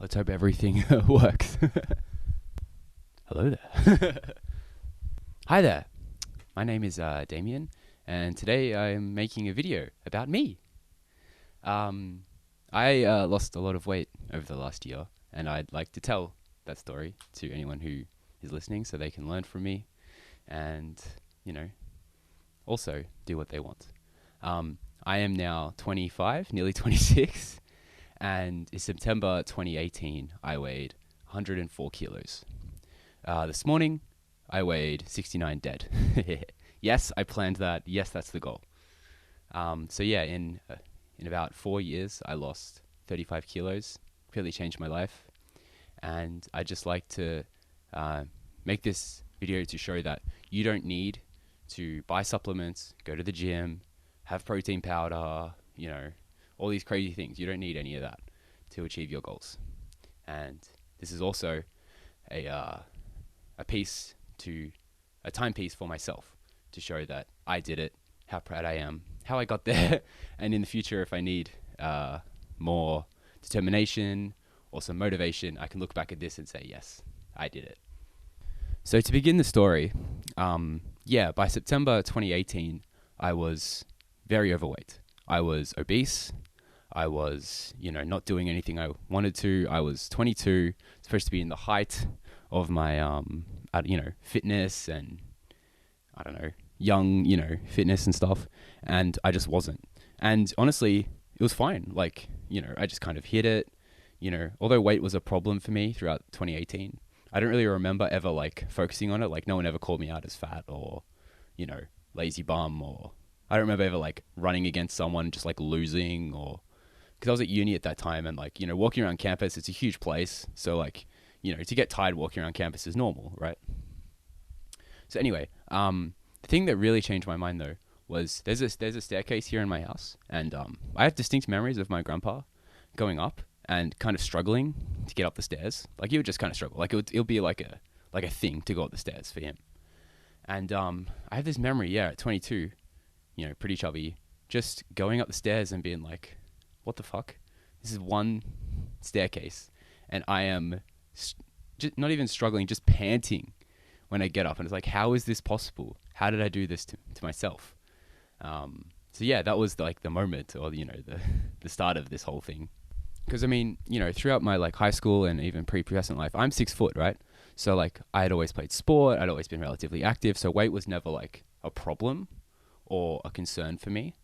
Let's hope everything works. Hello there. Hi there. My name is Damien, and today I'm making a video about me. I lost a lot of weight over the last year, and I'd like to tell that story to anyone who is listening so they can learn from me and, also do what they want. I am now 25, nearly 26. And in September 2018, I weighed 104 kilos. This morning, I weighed 69 dead. Yes, I planned that. Yes, that's the goal. In about 4 years, I lost 35 kilos. Really changed my life. And I just like to make this video to show that you don't need to buy supplements, go to the gym, have protein powder, all these crazy things. You don't need any of that to achieve your goals. And this is also a timepiece for myself to show that I did it, how proud I am, how I got there, and in the future, if I need more determination or some motivation, I can look back at this and say, yes, I did it. So to begin the story, by September 2018, I was very overweight. I was obese. I was, not doing anything I wanted to. I was 22, supposed to be in the height of my, fitness and, young, fitness and stuff. And I just wasn't. And honestly, it was fine. I just kind of hit it. Although weight was a problem for me throughout 2018, I don't really remember ever, focusing on it. No one ever called me out as fat or, lazy bum, or I don't remember ever, running against someone, just, losing, or because I was at uni at that time, and walking around campus, it's a huge place, so to get tired walking around campus is normal, right? So anyway, the thing that really changed my mind though was there's a staircase here in my house, and I have distinct memories of my grandpa going up and kind of struggling to get up the stairs. He would just kind of struggle, it would be like a thing to go up the stairs for him. And I have this memory, at 22, pretty chubby, just going up the stairs and being like, what the fuck? This is one staircase, and I am just not even struggling, just panting when I get up. And it's like, how is this possible? How did I do this to myself? That was the moment, or the start of this whole thing. Because throughout my high school and even pre-pubescent life, I'm 6 foot, right? So I had always played sport. I'd always been relatively active. So weight was never a problem or a concern for me.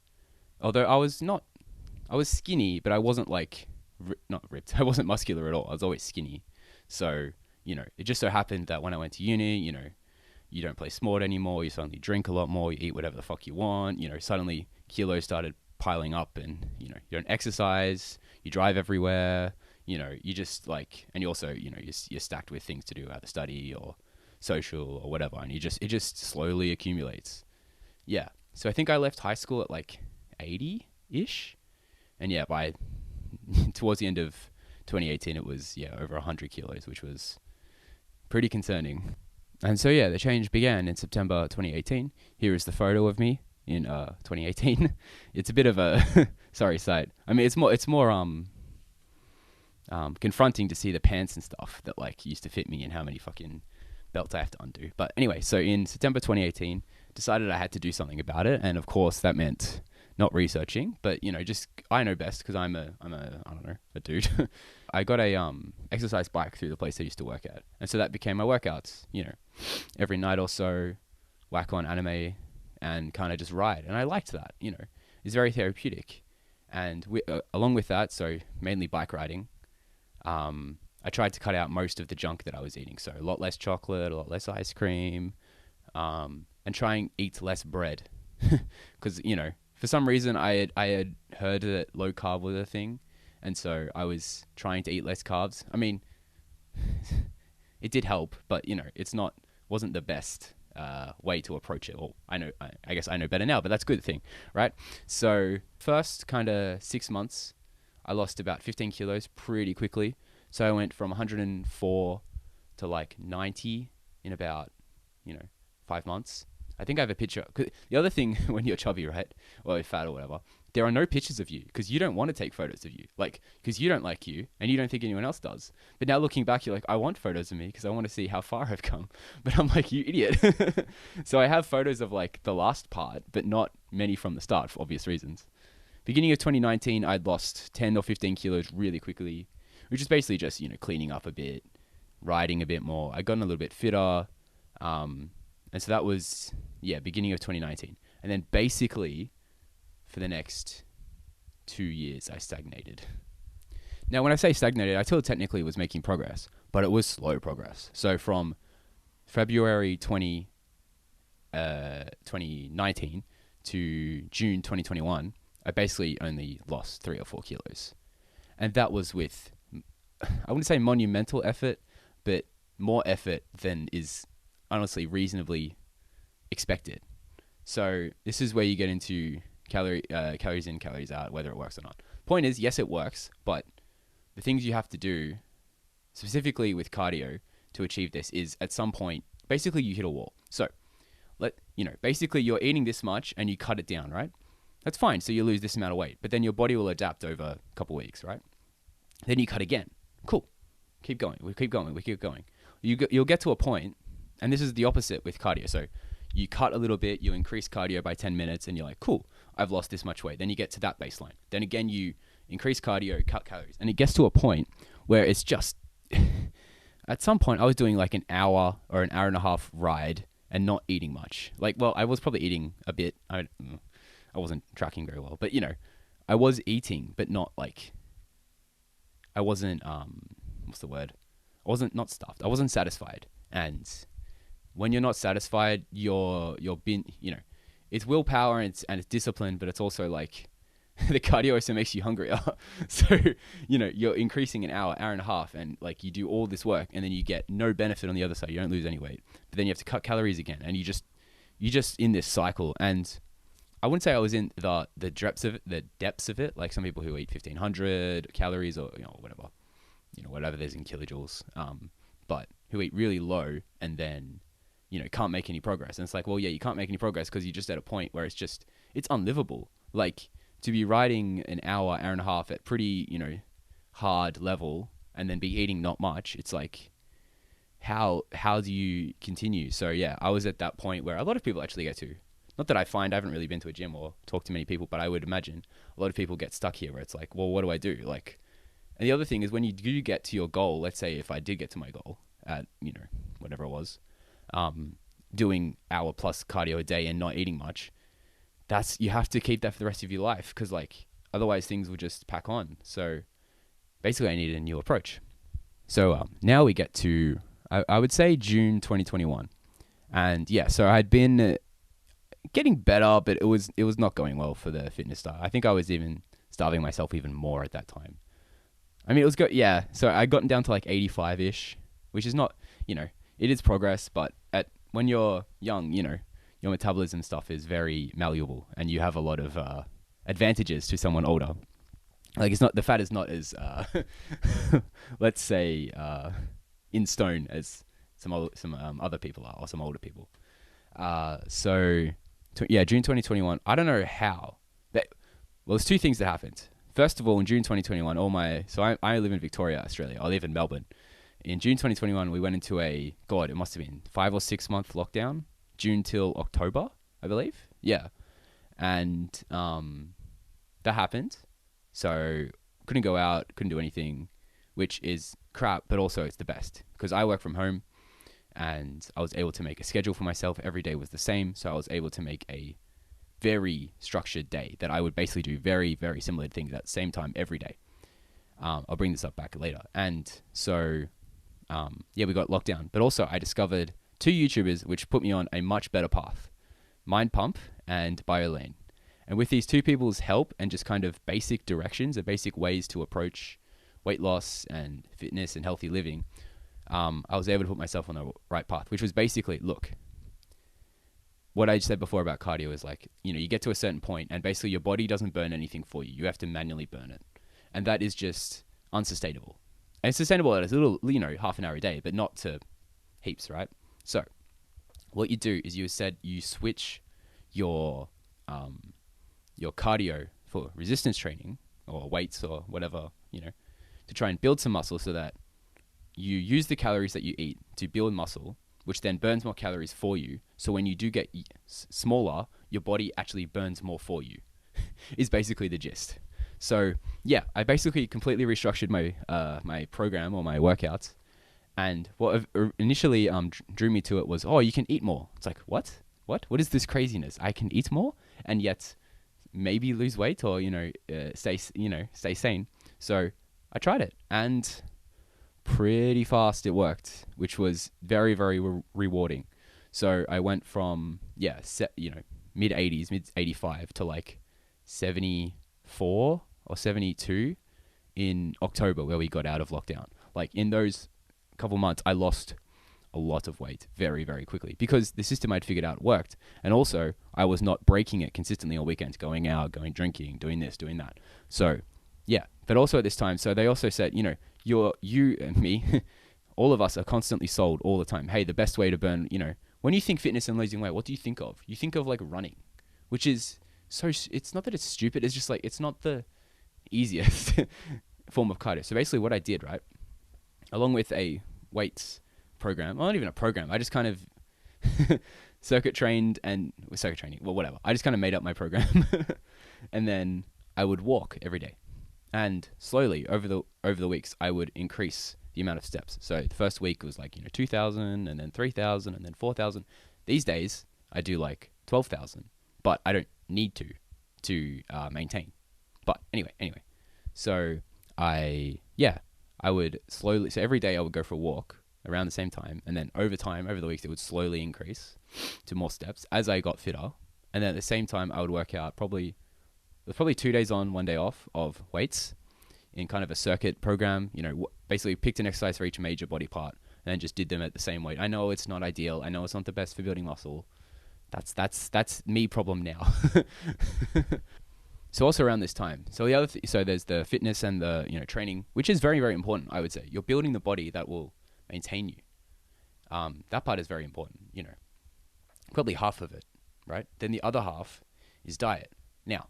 Although I was skinny, but I wasn't not ripped. I wasn't muscular at all. I was always skinny. So, it just so happened that when I went to uni, you don't play sport anymore. You suddenly drink a lot more. You eat whatever the fuck you want. Suddenly kilos started piling up, and, you don't exercise. You drive everywhere. You just and you also, you're stacked with things to do, either study or social or whatever. And it just slowly accumulates. Yeah. So I think I left high school at 80-ish. And by towards the end of 2018, it was, over 100 kilos, which was pretty concerning. And so, the change began in September 2018. Here is the photo of me in 2018. It's a bit of a sorry sight. It's more confronting to see the pants and stuff that used to fit me and how many fucking belts I have to undo. But anyway, so in September 2018, decided I had to do something about it. And of course that meant not researching, but just I know best because I'm a dude. I got a exercise bike through the place I used to work at, and so that became my workouts. Every night or so, whack on anime and kind of just ride, and I liked that. It's very therapeutic, and along with that, so mainly bike riding. I tried to cut out most of the junk that I was eating, so a lot less chocolate, a lot less ice cream, and try and eat less bread, because for some reason, I had heard that low carb was a thing, and so I was trying to eat less carbs. It did help, but wasn't the best way to approach it. Well, I guess I know better now, but that's a good thing, right? So first kind of 6 months, I lost about 15 kilos pretty quickly. So I went from 104 to 90 in about 5 months. I think I have a picture. 'Cause the other thing when you're chubby, right, or fat or whatever, there are no pictures of you because you don't want to take photos of you, like, because you don't like you and you don't think anyone else does. But now looking back, you're like, I want photos of me because I want to see how far I've come. But I'm like, you idiot. So I have photos of like the last part, but not many from the start for obvious reasons. Beginning of 2019, I'd lost 10 or 15 kilos really quickly, which is basically just, cleaning up a bit, riding a bit more. I gotten a little bit fitter. And so that was, beginning of 2019. And then basically for the next 2 years, I stagnated. Now, when I say stagnated, I still technically was making progress, but it was slow progress. So from February 2019 to June 2021, I basically only lost 3 or 4 kilos. And that was with, I wouldn't say monumental effort, but more effort than is honestly reasonably expected. So this is where you get into calories in, calories out, whether it works or not. Point is, yes, it works, but the things you have to do, specifically with cardio, to achieve this is at some point, basically you hit a wall. So basically you're eating this much and you cut it down, right? That's fine. So you lose this amount of weight, but then your body will adapt over a couple of weeks, right? Then you cut again. Cool. Keep going. We keep going. You'll get to a point, and this is the opposite with cardio. So you cut a little bit, you increase cardio by 10 minutes, and you're like, cool, I've lost this much weight. Then you get to that baseline. Then again, you increase cardio, cut calories. And it gets to a point where it's just, at some point, I was doing like an hour or an hour and a half ride and not eating much. Like, well, I was probably eating a bit. I wasn't tracking very well, but I was eating, but not like, I wasn't, what's the word? I wasn't not stuffed. I wasn't satisfied. And when you're not satisfied, you're being, it's willpower and it's discipline, but it's also like the cardio also makes you hungrier. So, you're increasing an hour and a half, and like you do all this work and then you get no benefit on the other side. You don't lose any weight, but then you have to cut calories again. And you just in this cycle. And I wouldn't say I was in the depths of it, like some people who eat 1,500 calories or, whatever there's in kilojoules, but who eat really low and then, can't make any progress. And it's like, well, yeah, you can't make any progress because you're just at a point where it's unlivable. Like, to be riding an hour and a half at pretty, hard level and then be eating not much, it's like, how do you continue? So yeah, I was at that point where a lot of people actually get to. Not that I haven't really been to a gym or talked to many people, but I would imagine a lot of people get stuck here where it's like, well, what do I do? Like, and the other thing is when you do get to your goal, let's say if I did get to my goal at, whatever it was, doing hour plus cardio a day and not eating much, you have to keep that for the rest of your life because like otherwise things will just pack on. So basically I needed a new approach. So now we get to, I would say June 2021. And yeah, so I'd been getting better, but it was not going well for the fitness style. I think I was even starving myself even more at that time. I mean, it was good. Yeah. So I gotten down to like 85-ish, which is not, it is progress, but when you're young, your metabolism stuff is very malleable and you have a lot of advantages to someone older. Like the fat is not as, let's say, in stone as some other people are, or some older people. June 2021. I don't know how. There's two things that happened. First of all, in June 2021, I live in Victoria, Australia. I live in Melbourne. In June 2021, we went into it must have been 5 or 6 month lockdown, June till October, I believe. Yeah. And that happened. So couldn't go out, couldn't do anything, which is crap, but also it's the best because I work from home and I was able to make a schedule for myself. Every day was the same. So I was able to make a very structured day that I would basically do very, very similar things at the same time every day. I'll bring this up back later. And so, we got locked down. But also I discovered 2 YouTubers which put me on a much better path. Mind Pump and BioLane. And with these 2 people's help and just kind of basic directions and basic ways to approach weight loss and fitness and healthy living, I was able to put myself on the right path, which was basically, look, what I said before about cardio is like, you get to a certain point and basically your body doesn't burn anything for you. You have to manually burn it. And that is just unsustainable. And it's sustainable at a little, half an hour a day, but not to heaps, right? So what you do is you switch your cardio for resistance training or weights or whatever, to try and build some muscle so that you use the calories that you eat to build muscle, which then burns more calories for you. So when you do get smaller, your body actually burns more for you, is basically the gist. So yeah, I basically completely restructured my my program or my workouts. And what initially drew me to it was, oh, you can eat more. It's like, what? What is this craziness? I can eat more and yet maybe lose weight or, stay sane. So I tried it and pretty fast it worked, which was very, very rewarding. So I went from, mid 80s, mid 85 to like 74 or 72 in October where we got out of lockdown. Like in those couple months, I lost a lot of weight very, very quickly because the system I'd figured out worked. And also I was not breaking it consistently on weekends, going out, going drinking, doing this, doing that. So yeah, but also at this time, so they also said, you and me, all of us are constantly sold all the time. Hey, the best way to burn, when you think fitness and losing weight, what do you think of? You think of like running, which is it's not that it's stupid. It's just like, it's not the easiest form of cardio. So basically what I did, right, along with a weights program, well, not even a program, I just kind of circuit training, well, whatever. I just kind of made up my program and then I would walk every day. And slowly over the weeks, I would increase the amount of steps. So the first week was like, 2,000 and then 3,000 and then 4,000. These days I do like 12,000, but I don't need to maintain. But anyway, so I would slowly, so every day I would go for a walk around the same time. And then over time, over the weeks, it would slowly increase to more steps as I got fitter. And then at the same time, I would work out probably 2 days on, 1 day off of weights in kind of a circuit program, basically picked an exercise for each major body part and then just did them at the same weight. I know it's not ideal. I know it's not the best for building muscle. That's me problem now. So also around this time, so the other so there's the fitness and the training, which is very, very important. I would say you're building the body that will maintain you. That part is very important. Probably half of it, right? Then the other half is diet. Now,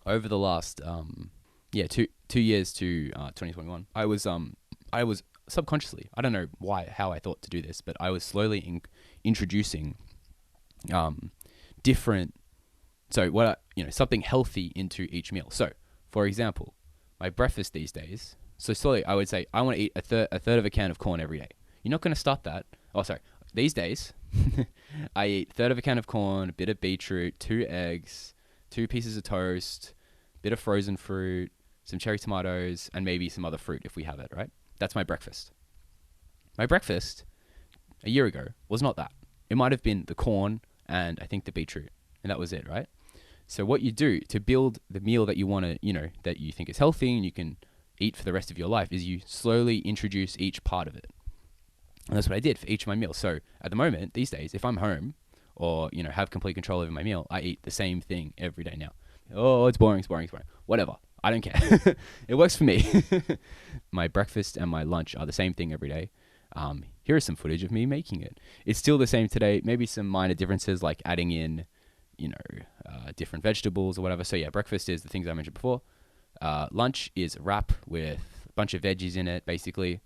over the last 2 years to 2021, I was subconsciously, I don't know how I thought to do this, but I was slowly introducing different. So something healthy into each meal. So, for example, my breakfast these days. So slowly, I would say I want to eat a third of a can of corn every day. You're not going to start that. Oh, sorry. These days, I eat a third of a can of corn, a bit of beetroot, 2 eggs, 2 pieces of toast, a bit of frozen fruit, some cherry tomatoes, and maybe some other fruit if we have it. Right? That's my breakfast. My breakfast a year ago was not that. It might have been the corn and I think the beetroot, and that was it. Right? So what you do to build the meal that you want to, that you think is healthy and you can eat for the rest of your life is you slowly introduce each part of it. And that's what I did for each of my meals. So at the moment, these days, if I'm home or, have complete control over my meal, I eat the same thing every day now. Oh, it's boring. Whatever. I don't care. It works for me. My breakfast and my lunch are the same thing every day. Here is some footage of me making it. It's still the same today. Maybe some minor differences like adding in different vegetables or whatever. So yeah, breakfast is the things I mentioned before. Lunch is a wrap with a bunch of veggies in it, basically.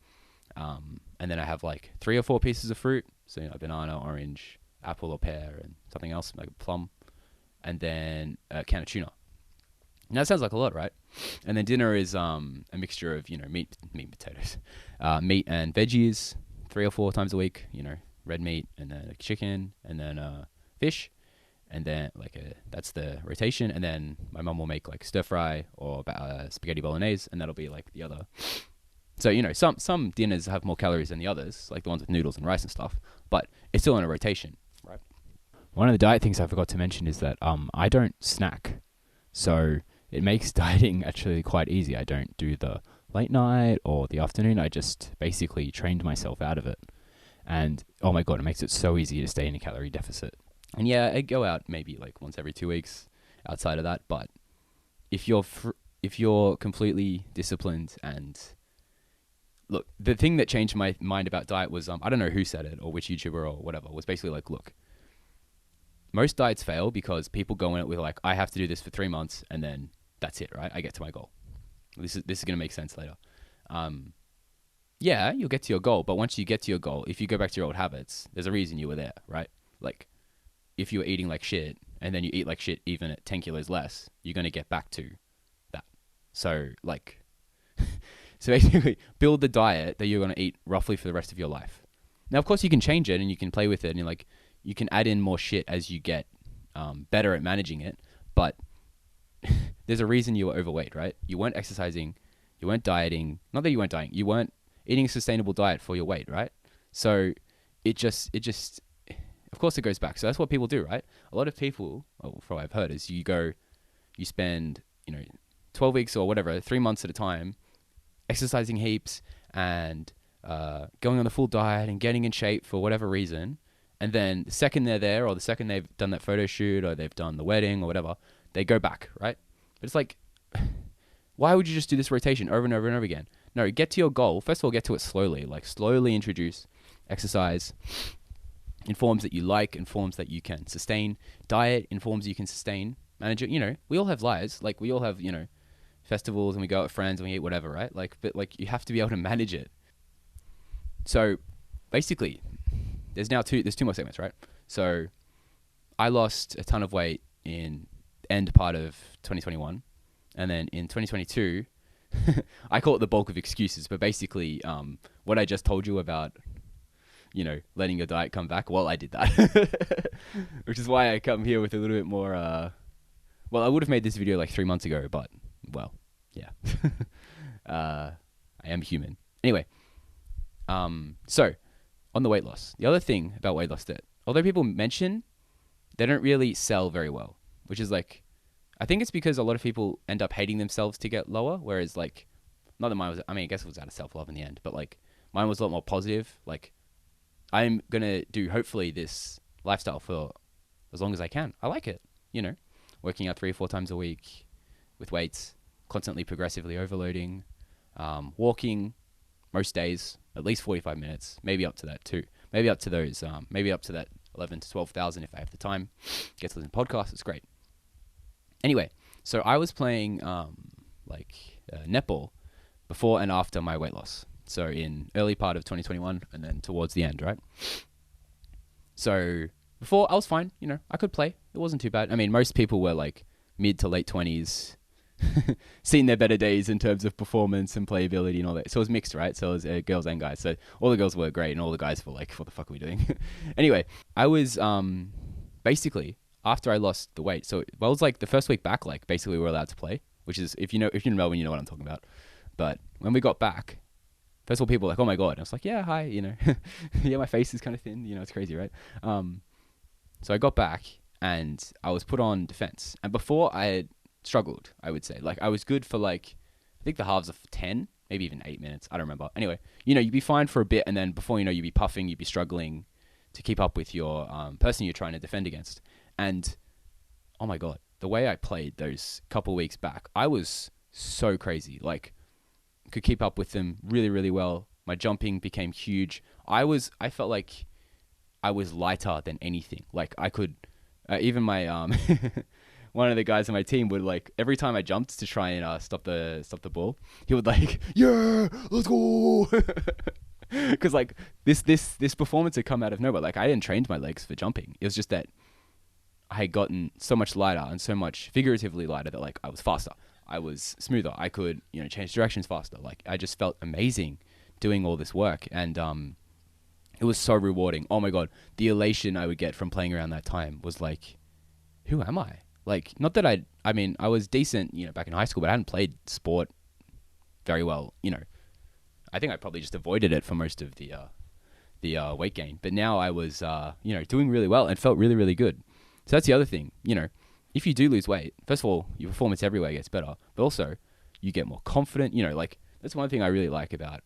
And then I have like 3 or 4 pieces of fruit. So a banana, orange, apple or pear, and something else like a plum. And then a can of tuna. And that sounds like a lot, right? And then dinner is a mixture of, meat and potatoes. Meat and veggies 3 or 4 times a week, red meat and then a chicken and then fish. And then that's the rotation. And then my mum will make like stir fry or spaghetti bolognese, and that'll be like the other. So, some dinners have more calories than the others, like the ones with noodles and rice and stuff, but it's still in a rotation, right? One of the diet things I forgot to mention is that I don't snack. So it makes dieting actually quite easy. I don't do the late night or the afternoon. I just basically trained myself out of it. And oh my God, it makes it so easy to stay in a calorie deficit. And yeah, I go out maybe like once every 2 weeks outside of that. But if you're completely disciplined and look, the thing that changed my mind about diet was, I don't know who said it or which YouTuber or whatever, was basically like, look, most diets fail because people go in it with like, I have to do this for 3 months and then that's it, right? I get to my goal. This is going to make sense later. Yeah, you'll get to your goal, but once you get to your goal, if you go back to your old habits, there's a reason you were there, right? Like, if you were eating like shit and then you eat like shit even at 10 kilos less, you're going to get back to that. So, like, so basically, build the diet that you're going to eat roughly for the rest of your life. Now, of course, you can change it and you can play with it and like you can add in more shit as you get better at managing it. But there's a reason you were overweight, right? You weren't exercising, you weren't dieting. Not that you weren't dieting, you weren't eating a sustainable diet for your weight, right? So it just, of course, it goes back. So that's what people do, right? A lot of people, well, from what I've heard, is you spend 12 weeks or whatever, 3 months at a time, exercising heaps and going on the full diet and getting in shape for whatever reason. And then the second they're there, or the second they've done that photo shoot, or they've done the wedding or whatever, they go back, right? But it's like, why would you just do this rotation over and over and over again? No, get to your goal. First of all, get to it slowly. Like, slowly introduce exercise in forms that you like, in forms that you can sustain. Diet in forms you can sustain. Manage it. We all have lives. Like, we all have, festivals and we go out with friends and we eat whatever, right? Like, but like, you have to be able to manage it. So basically, there's two more segments, right? So I lost a ton of weight in end part of 2021. And then in 2022, I call it the bulk of excuses, but basically what I just told you about, letting your diet come back, well, I did that. Which is why I come here with a little bit more, I would have made this video like 3 months ago, but, well, yeah. I am human. Anyway, so on the weight loss, the other thing about weight loss that, although people mention, they don't really sell very well, which is like, I think it's because a lot of people end up hating themselves to get lower, whereas like, not that mine was, I guess it was out of self-love in the end, but like, mine was a lot more positive. Like, I'm going to do, hopefully, this lifestyle for as long as I can. I like it, working out 3 or 4 times a week with weights, constantly progressively overloading, walking most days, at least 45 minutes, maybe up to that too. Maybe up to those, maybe up to that 11 to 12,000 if I have the time. Get to listen to podcasts, it's great. Anyway, so I was playing netball before and after my weight loss. So in early part of 2021 and then towards the end, right? So before, I was fine, I could play. It wasn't too bad. I mean, most people were like mid to late 20s, seen their better days in terms of performance and playability and all that. So it was mixed, right? So it was girls and guys. So all the girls were great and all the guys were like, what the fuck are we doing? Anyway, I was basically, after I lost the weight, so it was like the first week back, like basically we were allowed to play, which is, if you're in Melbourne, you know what I'm talking about. But when we got back, first of all, people were like, oh my God. And I was like, yeah, hi, yeah, my face is kind of thin, it's crazy, right? So I got back and I was put on defense. And before I had struggled, I would say. Like, I was good for like, I think the halves of 10, maybe even 8 minutes. I don't remember. Anyway, you'd be fine for a bit. And then before you'd be puffing, you'd be struggling to keep up with your person you're trying to defend against. And oh my God, the way I played those couple weeks back, I was so crazy. Like, could keep up with them really, really well. My jumping became huge. I felt like I was lighter than anything. Like, I could, even my, one of the guys on my team would like, every time I jumped to try and stop the ball, he would like, yeah, let's go. Cause like this performance had come out of nowhere. Like, I hadn't trained my legs for jumping. It was just that I had gotten so much lighter and so much figuratively lighter that like I was faster. I was smoother. I could, change directions faster. Like, I just felt amazing doing all this work. And it was so rewarding. Oh my God. The elation I would get from playing around that time was like, who am I? Like, not that I was decent, back in high school, but I hadn't played sport very well, I think I probably just avoided it for most of the weight gain. But now I was, doing really well and felt really, really good. So that's the other thing, if you do lose weight, first of all, your performance everywhere gets better, but also you get more confident, like that's one thing I really like about,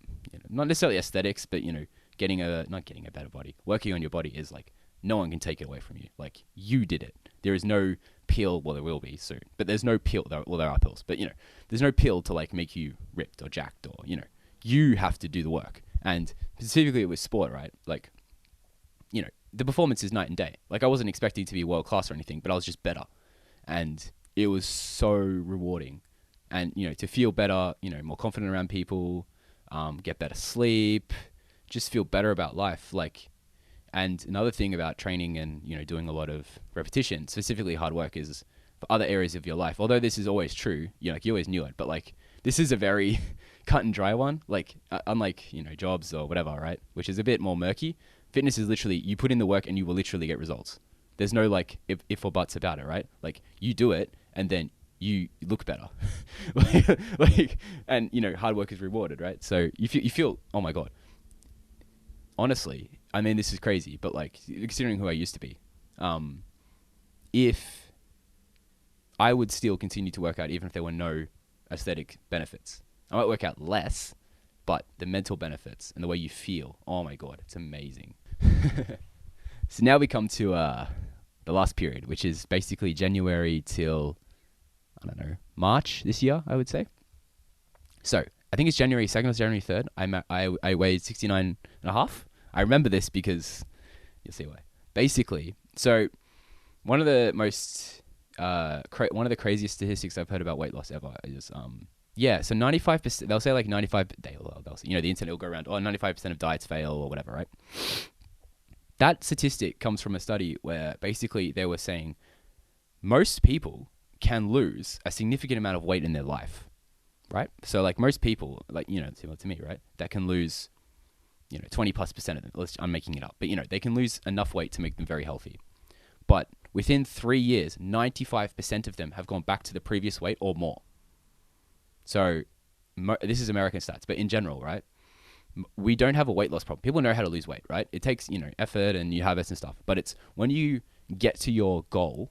not necessarily aesthetics, but, not getting a better body. Working on your body is like, no one can take it away from you. Like, you did it. There is no pill, well, there will be soon, but there's no pill, there are pills, but, there's no pill to like make you ripped or jacked or, you have to do the work. And specifically with sport, right? Like, the performance is night and day. Like, I wasn't expecting to be world class or anything, but I was just better. And it was so rewarding and to feel better, more confident around people, get better sleep, just feel better about life. Like, and another thing about training and doing a lot of repetition, specifically hard work, is for other areas of your life. Although this is always true, like you always knew it, but like this is a very cut and dry one. Like unlike jobs or whatever, right? Which is a bit more murky. Fitness is literally you put in the work and you will literally get results. There's no like if or buts about it, right? Like you do it and then you look better, and hard work is rewarded, right? So you feel, oh my god. Honestly, I mean, this is crazy, but like considering who I used to be, if I would still continue to work out even if there were no aesthetic benefits, I might work out less, but the mental benefits and the way you feel, oh my god, it's amazing. So now we come to the last period, which is basically January till, I don't know, March this year, I would say. So I think it's January 2nd or January 3rd. I weighed 69 and a half. I remember this because you'll see why. Basically, so one of the most one of the craziest statistics I've heard about weight loss ever is so 95%. They'll say like 95. They'll say, the internet will go around. 95% of diets fail or whatever, right? That statistic comes from a study where basically they were saying most people can lose a significant amount of weight in their life, right? So like most people, like similar to me, right, that can lose 20+% of them. I'm making it up, but they can lose enough weight to make them very healthy. But within 3 years, 95% of them have gone back to the previous weight or more. So this is American stats, but in general, right, we don't have a weight loss problem. People know how to lose weight, right? It takes effort and you habits and stuff, but it's when you get to your goal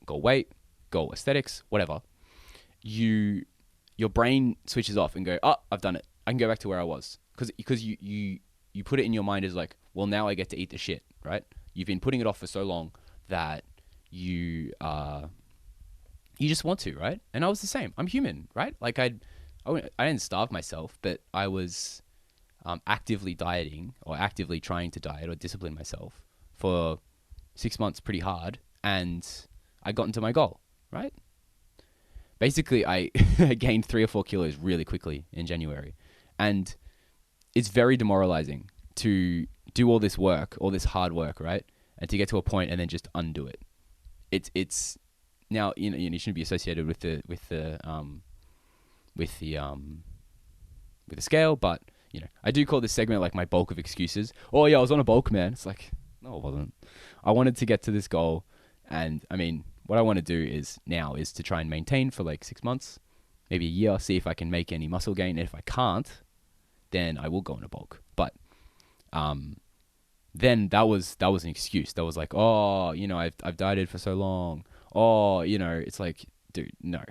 weight, goal aesthetics, whatever, your brain switches off and go, oh, I've done it. I can go back to where I was. Because you put it in your mind as like, well, now I get to eat the shit, right? You've been putting it off for so long that you just want to, right? And I was the same. I'm human, right? Like I didn't starve myself, but I was actively dieting or actively trying to diet or discipline myself for 6 months pretty hard, and I got into my goal, right? Basically, I gained 3 or 4 kilos really quickly in January, and it's very demoralizing to do all this work, all this hard work, right? And to get to a point and then just undo it. It's now you shouldn't be associated with the scale, but I do call this segment like my bulk of excuses. Oh yeah, I was on a bulk, man. It's like, no, I wasn't. I wanted to get to this goal, and I mean, what I want to do is to try and maintain for like 6 months, maybe a year, see if I can make any muscle gain. And if I can't, then I will go on a bulk. But then that was an excuse. That was like, oh, I've dieted for so long. Oh, it's like, dude, no.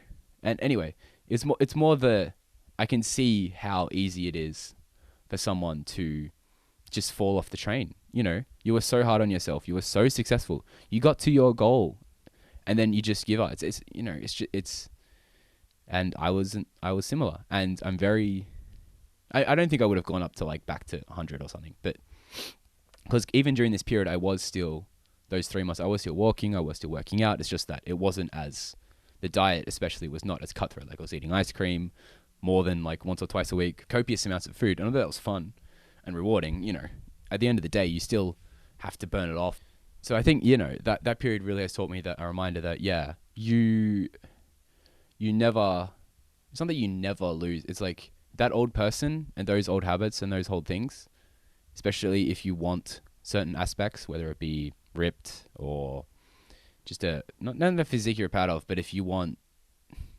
And anyway, it's more I can see how easy it is for someone to just fall off the train. You were so hard on yourself. You were so successful. You got to your goal, and then you just give up. And I was similar, and I'm very. I don't think I would have gone up to like back to 100 or something, but because even during this period, I was still those 3 months. I was still walking. I was still working out. It's just that it wasn't as the diet, especially, was not as cutthroat. Like I was eating ice cream more than like once or twice a week, copious amounts of food. And although that was fun and rewarding, at the end of the day, you still have to burn it off. So I think, that period really has taught me a reminder that, you never, it's not that you never lose. It's like that old person and those old habits and those old things, especially if you want certain aspects, whether it be ripped or just not the physique you're proud of, but if you want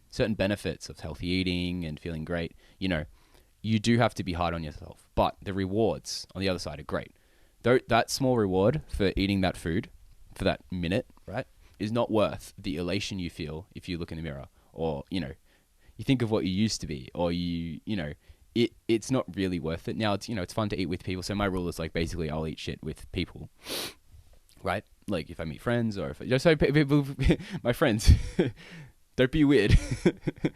certain benefits of healthy eating and feeling great, you do have to be hard on yourself. But the rewards on the other side are great. Though that small reward for eating that food for that minute, right, is not worth the elation you feel if you look in the mirror, or you think of what you used to be, or it's not really worth it. Now it's fun to eat with people. So my rule is like basically I'll eat shit with people, right? Like if I meet friends or people, my friends. Don't be weird.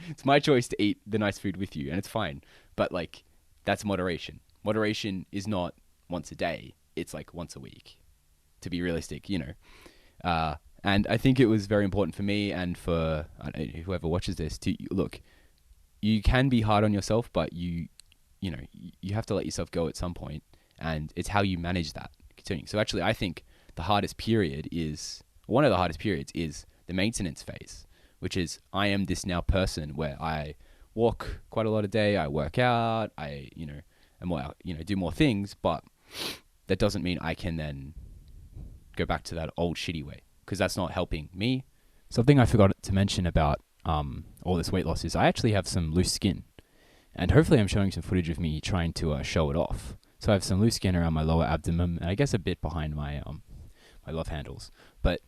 It's my choice to eat the nice food with you, and it's fine. But like, that's moderation. Moderation is not once a day. It's like once a week, to be realistic, And I think it was very important for me and for whoever watches this to look. you can be hard on yourself, but you know, you have to let yourself go at some point, and it's how you manage that continuing. So actually, I think the hardest period is one of the hardest periods is the maintenance phase, which is I am this now person where I walk quite a lot a day, I work out, I and more do more things, but that doesn't mean I can then go back to that old shitty way, because that's not helping me. Something I forgot to mention about all this weight loss is I actually have some loose skin. And hopefully I'm showing some footage of me trying to show it off. So I have some loose skin around my lower abdomen, and I guess a bit behind my my love handles. But,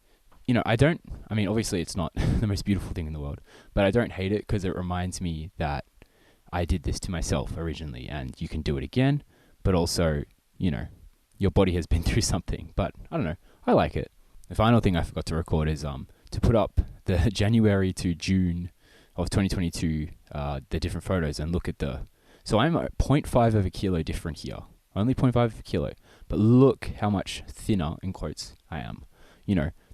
obviously it's not the most beautiful thing in the world, but I don't hate it because it reminds me that I did this to myself originally, and you can do it again. But also, your body has been through something. But I don't know, I like it. The final thing I forgot to record is to put up the January to June of 2022, the different photos, and look at so I'm 0.5 of a kilo different here, only 0.5 of a kilo, but look how much thinner, in quotes, I am.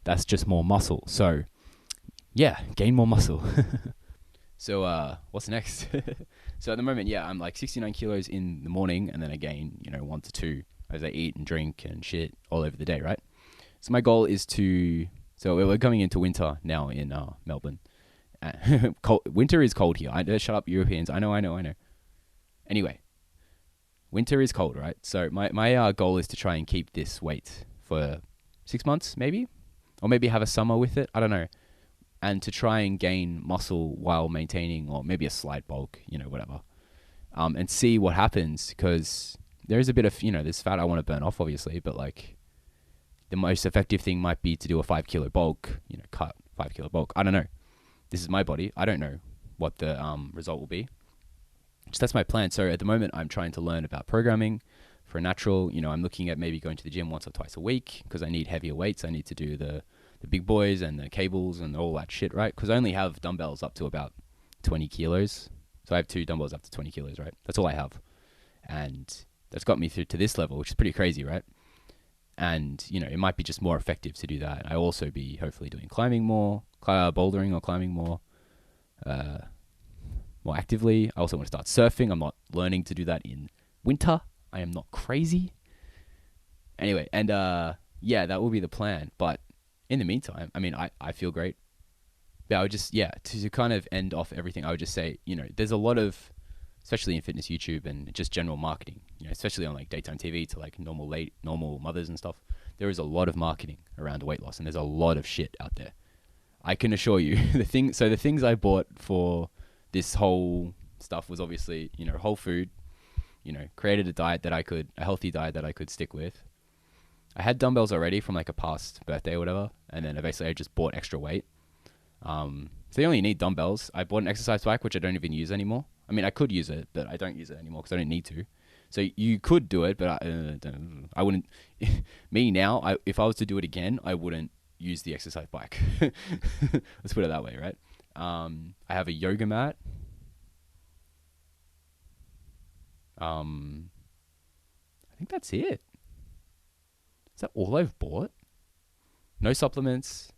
That's just more muscle. So yeah, gain more muscle. So what's next? So at the moment, yeah, I'm like 69 kilos in the morning, and then I gain 1 to 2 as I eat and drink and shit all over the day, right? So my goal is so we're coming into winter now in Melbourne. Winter is cold here. Shut up, Europeans. I know. Anyway, winter is cold, right? So my goal is to try and keep this weight for 6 months, maybe, or maybe have a summer with it. I don't know, and to try and gain muscle while maintaining, or maybe a slight bulk, whatever, and see what happens. Because there is a bit of this fat I want to burn off, obviously, but like the most effective thing might be to do a 5 kilo bulk. Cut 5 kilo bulk. I don't know. This is my body. I don't know what the result will be. So that's my plan. So at the moment, I'm trying to learn about programming for a natural. I'm looking at maybe going to the gym once or twice a week, because I need heavier weights. I need to do the big boys and the cables and all that shit, right? Because I only have dumbbells up to about 20 kilos. So I have 2 dumbbells up to 20 kilos, right? That's all I have. And that's got me through to this level, which is pretty crazy, right? And, it might be just more effective to do that. I also be hopefully doing climbing more, bouldering or climbing more actively. I also want to start surfing. I'm not learning to do that in winter. I am not crazy. Anyway, and yeah, that will be the plan. But in the meantime, I feel great. But I would just, to kind of end off everything, I would just say, there's a lot of, especially in fitness YouTube and just general marketing, especially on like daytime TV to like normal mothers and stuff. There is a lot of marketing around weight loss, and there's a lot of shit out there. I can assure you, the things I bought for this whole stuff was obviously, whole food, created a healthy diet that I could stick with. I had dumbbells already from like a past birthday or whatever, and then eventually I just bought extra weight. So you only need dumbbells. I bought an exercise bike, which I don't even use anymore. I could use it, but I don't use it anymore because I don't need to. So you could do it, but I wouldn't. Me now, if I was to do it again, I wouldn't use the exercise bike. Let's put it that way, right? I have a yoga mat. I think that's it. Is that all I've bought? No supplements.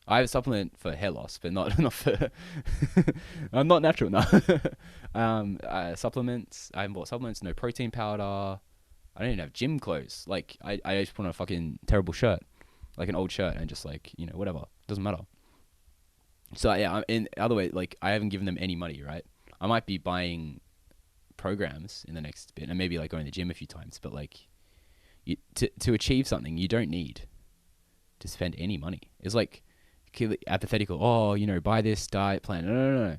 I have a supplement for hair loss, but not for. I'm not natural, no. Supplements. I haven't bought supplements. No protein powder. I don't even have gym clothes. Like I just put on a fucking terrible shirt, like an old shirt, and just like whatever. Doesn't matter. So yeah, in other way, like I haven't given them any money, right? I might be buying programs in the next bit, and maybe like going to the gym a few times. But like, to achieve something, you don't need to spend any money. It's like apathetical. Oh, buy this diet plan. No.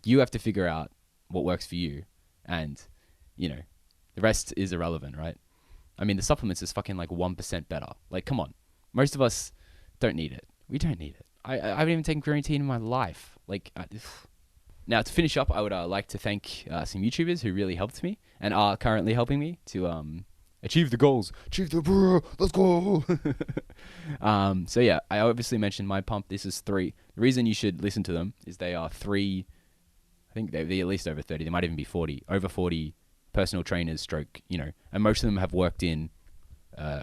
You have to figure out what works for you, and the rest is irrelevant, right? The supplements is fucking like 1% better. Like, come on, most of us don't need it. We don't need it. I haven't even taken creatine in my life. Like, now to finish up, I would like to thank some YouTubers who really helped me and are currently helping me to achieve the goals. Let's go. So yeah, I obviously mentioned My Pump. This is 3. The reason you should listen to them is they are 3. I think they're at least over 30. They might even be 40. Over 40 personal trainers, and most of them have worked in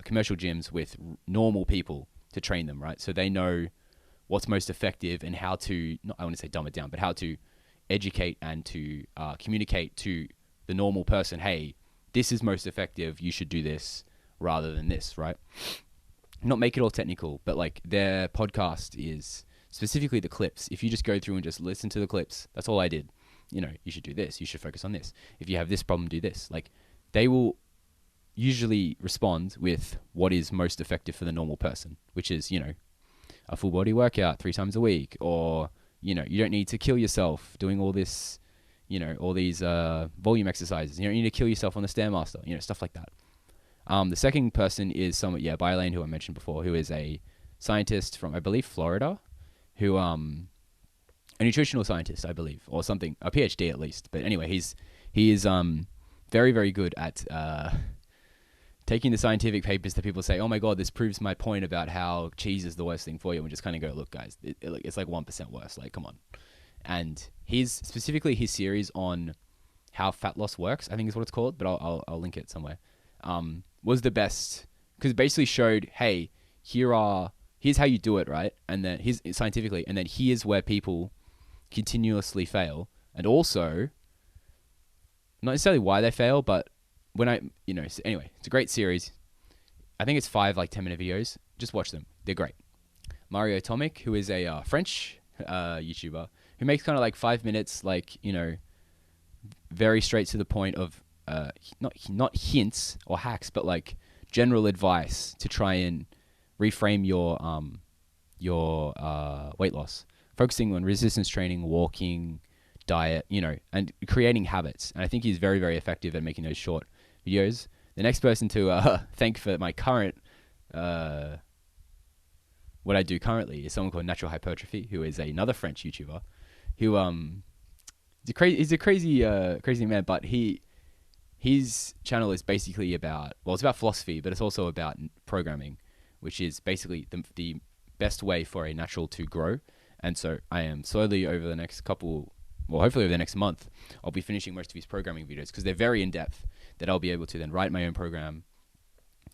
commercial gyms with normal people to train them, right? So they know what's most effective and how to, I want to say dumb it down, but how to educate and to communicate to the normal person, hey, this is most effective, you should do this rather than this, right? Not make it all technical, but like their podcast is specifically the clips. If you just go through and just listen to the clips, that's all I did. You know, you should do this, you should focus on this. If you have this problem, do this. Like, they will usually respond with what is most effective for the normal person, which is, you know, a full body workout 3 times a week, or, you know, you don't need to kill yourself doing all this, you know, all these volume exercises. You don't need to kill yourself on the Stairmaster, you know, stuff like that. The second person is Bylane, who I mentioned before, who is a scientist from, I believe, Florida, who, a nutritional scientist, I believe, or something, a PhD at least. But anyway, he is very, very good at taking the scientific papers that people say, oh my God, this proves my point about how cheese is the worst thing for you. And just kind of go, look, guys, it's like 1% worse. Like, come on. And specifically his series on how fat loss works, I think is what it's called, but I'll link it somewhere, was the best, because it basically showed, hey, here's how you do it, right? And then scientifically, and then here's where people continuously fail. And also, not necessarily why they fail, but anyway, it's a great series. I think it's 5 like 10-minute videos. Just watch them. They're great. Mario Atomic, who is a French YouTuber, who makes kind of like 5 minutes, like, you know, very straight to the point of not hints or hacks, but like general advice to try and reframe your weight loss, focusing on resistance training, walking, diet, you know, and creating habits. And I think he's very, very effective at making those short videos. The next person to thank for my current what I do currently is someone called Natural Hypertrophy, who is another French YouTuber, who he's a crazy man, but his channel is basically about, well, it's about philosophy, but it's also about programming, which is basically the best way for a natural to grow. And so I am slowly over the next hopefully over the next month, I'll be finishing most of his programming videos, because they're very in-depth, that I'll be able to then write my own program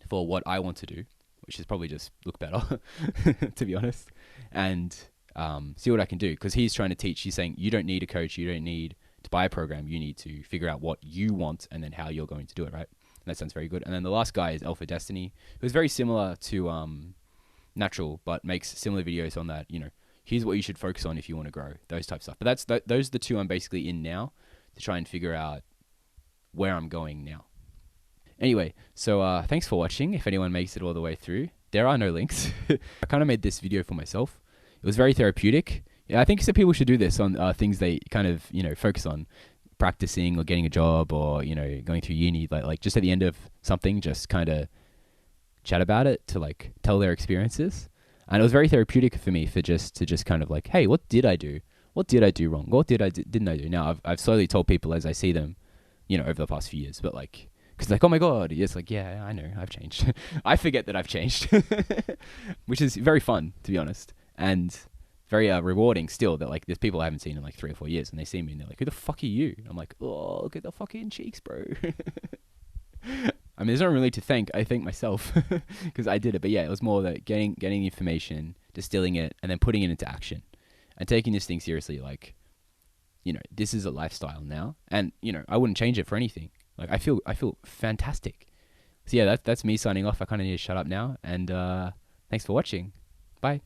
for what I want to do, which is probably just look better, to be honest, and see what I can do. Because he's trying to teach, he's saying, you don't need a coach, you don't need to buy a program, you need to figure out what you want and then how you're going to do it, right? And that sounds very good. And then the last guy is Alpha Destiny, who's very similar to Natural, but makes similar videos on that, you know, here's what you should focus on if you want to grow, those types of stuff. But those are the 2 I'm basically in now to try and figure out where I'm going now. Anyway, so thanks for watching. If anyone makes it all the way through, there are no links. I kind of made this video for myself. It was very therapeutic. Yeah, I think some people should do this on things they kind of, you know, focus on, practicing or getting a job, or, you know, going through uni, like just at the end of something, just kind of chat about it, to like tell their experiences. And it was very therapeutic for me to just kind of like, hey, what did I do? What did I do wrong? What didn't I do? Now I've slowly told people as I see them, you know, over the past few years, but like, because like, oh my God, it's like, yeah, I know, I've changed. I forget that I've changed, which is very fun, to be honest, and very rewarding still, that like there's people I haven't seen in like 3 or 4 years, and they see me and they're like, who the fuck are you? And I'm like, oh, look at the fucking cheeks, bro. I mean, there's not really to thank. I thank myself because I did it. But yeah, it was more that getting the information, distilling it, and then putting it into action, and taking this thing seriously. Like, you know, this is a lifestyle now, and you know, I wouldn't change it for anything. Like, I feel fantastic. So yeah, that's me signing off. I kind of need to shut up now, and thanks for watching. Bye.